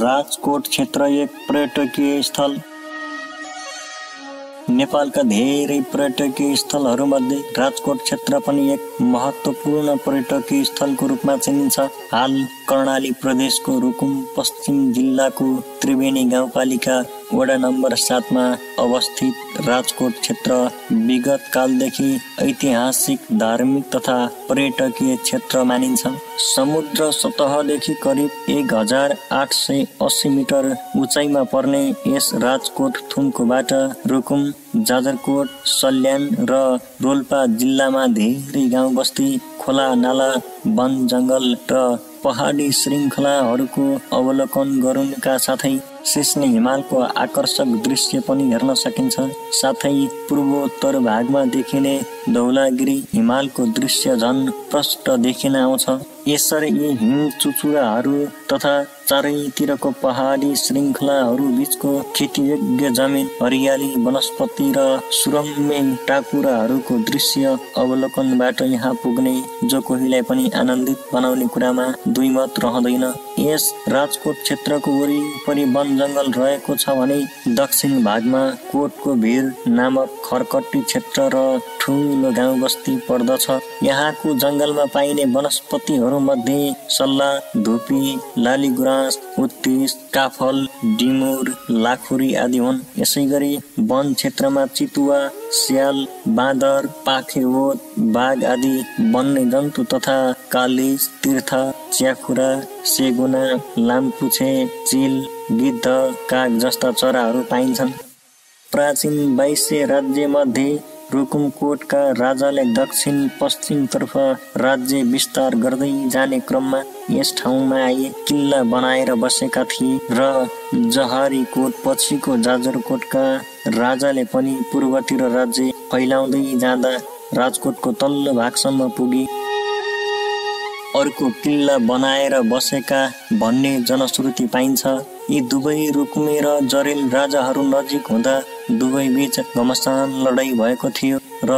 राजकोट क्षेत्र एक पर्यटकीय स्थल। नेपालका धेरै पर्यटकीय स्थलहरूमध्ये राजकोट क्षेत्र पनि एक महत्त्वपूर्ण पर्यटकीय स्थलको रूपमा चिनिन्छ। हाल कर्णाली प्रदेशको रुकुम पश्चिम जिल्लाको त्रिवेणी गाउँपालिका वडा नम्बर 7 मा अवस्थित राजकोट क्षेत्र विगत कालदेखि ऐतिहासिक, धार्मिक तथा पर्यटकीय क्षेत्र मानिन्छ। समुद्र सतहदेखि करिब 1880 मिटर उचाइमा पर्ने यस राजकोट थुम्कोबाट रुकुम, जाजरकोट, सल्यान र रोल्पा जिल्लामा धेरै गाउँ बस्ती, खोला नाला, वन जंगल र पहाडी श्रृङ्खलाहरूको अवलोकन गर्नुका साथै सिस्ने हिमालको आकर्षक दृश्य पनि हेर्न सकिन्छ। साथै पूर्वोत्तर भागमा देखिने धौलागिरी हिमालको दृश्य झन् प्रष्ट देखिन आउँछ। यसरी यी हिम चुचुराहरू तथा चारैतिरको पहाडी श्रृङ्खलाहरू बीचको खेतीयोग्य जमिन, हरियाली, वनस्पति र सुरम्य टाकुराहरूको दृश्य अवलोकनबाट यहाँ पुग्ने जो कोहीलाई पनि आनन्दित बनाउने कुरामा दुई मत रहँदैन। यस राजकोट क्षेत्रको वरिपरि वन जंगल रहेको छ भने दक्षिण भागमा कोटको भिर नामक खरकट्टी क्षेत्र र ठुलो गाउँ बस्ती पर्दछ। यहाँको जंगलमा पाइने वनस्पतिहरू मध्ये सल्ला, धुपी, लालीगुराँस, उत्तिस, काफल, डिमुर, लाखुरी आदि हुन्। यसैगरी वन क्षेत्रमा चितुवा, स्याल, बाँदर, पाखेओत, बाघ आदि वन्य जन्तु तथा कालिज, तीर्था, च्याखुरा, सेगुना, लामपुछे, चिल, गिद्ध, काग जस्ता चराहरू पाइन्छन्। प्राचीन 2200 राज्य मध्ये रुकुमकोटका राजाले दक्षिण पश्चिमतर्फ राज्य विस्तार गर्दै जाने क्रममा यस ठाउँमा आए किल्ला बनाएर बसेका थिए र जहारीकोट पछिको जाजरकोटका राजाले पनि पूर्वतिर राज्य फैलाउँदै जाँदा राजकोटको तल्लो भागसम्म पुगे। अर्को किल्ला बनाएर बसेका भन्ने जनश्रुति पाइन्छ। यी दुवै रुकुमे र जरेल राजाहरू नजिक हुँदा दुवै बीच घमासान लडाई भएको थियो र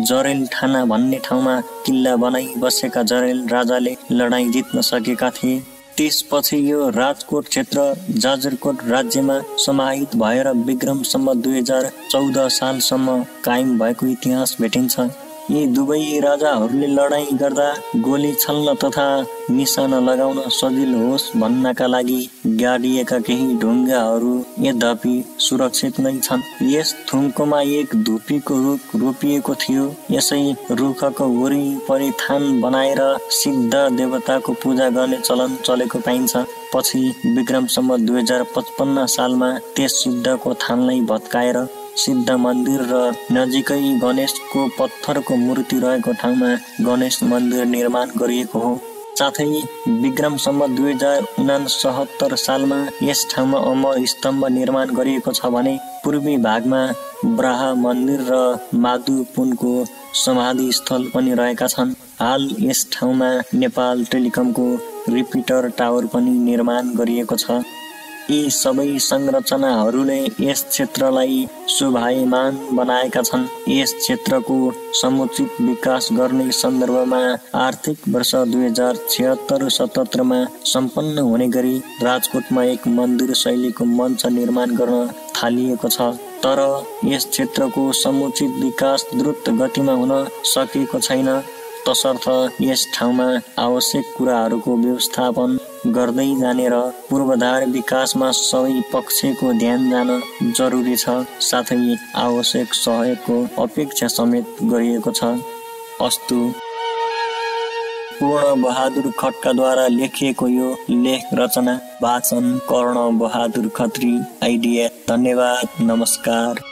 जरेल ठाना भन्ने ठाउँमा किल्ला बनाई बसेका जरेल राजाले लडाई जित्न सकेका थिए। त्यसपछि यो राजकोट क्षेत्र जाजरकोट राज्यमा समाहित भएर विक्रम सम्वत 2014 सालसम्म कायम भएको इतिहास भेटिन्छ। यी दुवै राजाहरूले लडाई गर्दा गोली छल्न तथा निशाना लगाउन सजिलो होस् भन्नका लागि गाडिएका केही ढुङ्गाहरू यद्यपि सुरक्षित नै छन्। यस थुम्कोमा एक धुपीको रुख रोपिएको थियो। यसै रुखको वरिपरि थान बनाएर सिद्ध देवताको पूजा गर्ने चलन चलेको पाइन्छ। पछि विक्रम सम्वत 2055 सालमा त्यस सिद्धको थानलाई भत्काएर सिद्ध मन्दिर र नजिकै गणेशको पत्थरको मूर्ति रहेको ठाउँमा गणेश मन्दिर निर्माण गरिएको हो। साथै विक्रम सम्वत 2069 सालमा यस ठाउँमा अमर स्तम्भ निर्माण गरिएको छ भने पूर्वी भागमा ब्राहा मन्दिर र माधु पुनको समाधि स्थल पनि रहेका छन्। हाल यस ठाउँमा नेपाल टेलिकमको रिपिटर टावर पनि निर्माण गरिएको छ। यी सबै संरचनाहरूले यस क्षेत्रलाई शोभायमान बनाएका छन्। यस क्षेत्रको समुचित विकास गर्ने सन्दर्भमा आर्थिक वर्ष 2076-77 मा सम्पन्न हुने गरी राजकोटमा एक मन्दिर शैलीको मञ्च निर्माण गर्न थालिएको छ। तर यस क्षेत्रको समुचित विकास द्रुत गतिमा हुन सकेको छैन। तसर्थ यस ठाउँमा आवश्यक कुराहरूको व्यवस्थापन गर्दै जाने र पूर्वाधार विकासमा सबै पक्षको ध्यान जान जरुरी छ। साथै आवश्यक सहयोगको अपेक्षा समेत गरिएको छ। अस्तु। पूर्ण बहादुर खड्काद्वारा लेखिएको यो लेख रचना वाचन कर्ण बहादुर खत्री आइडिया। धन्यवाद। नमस्कार।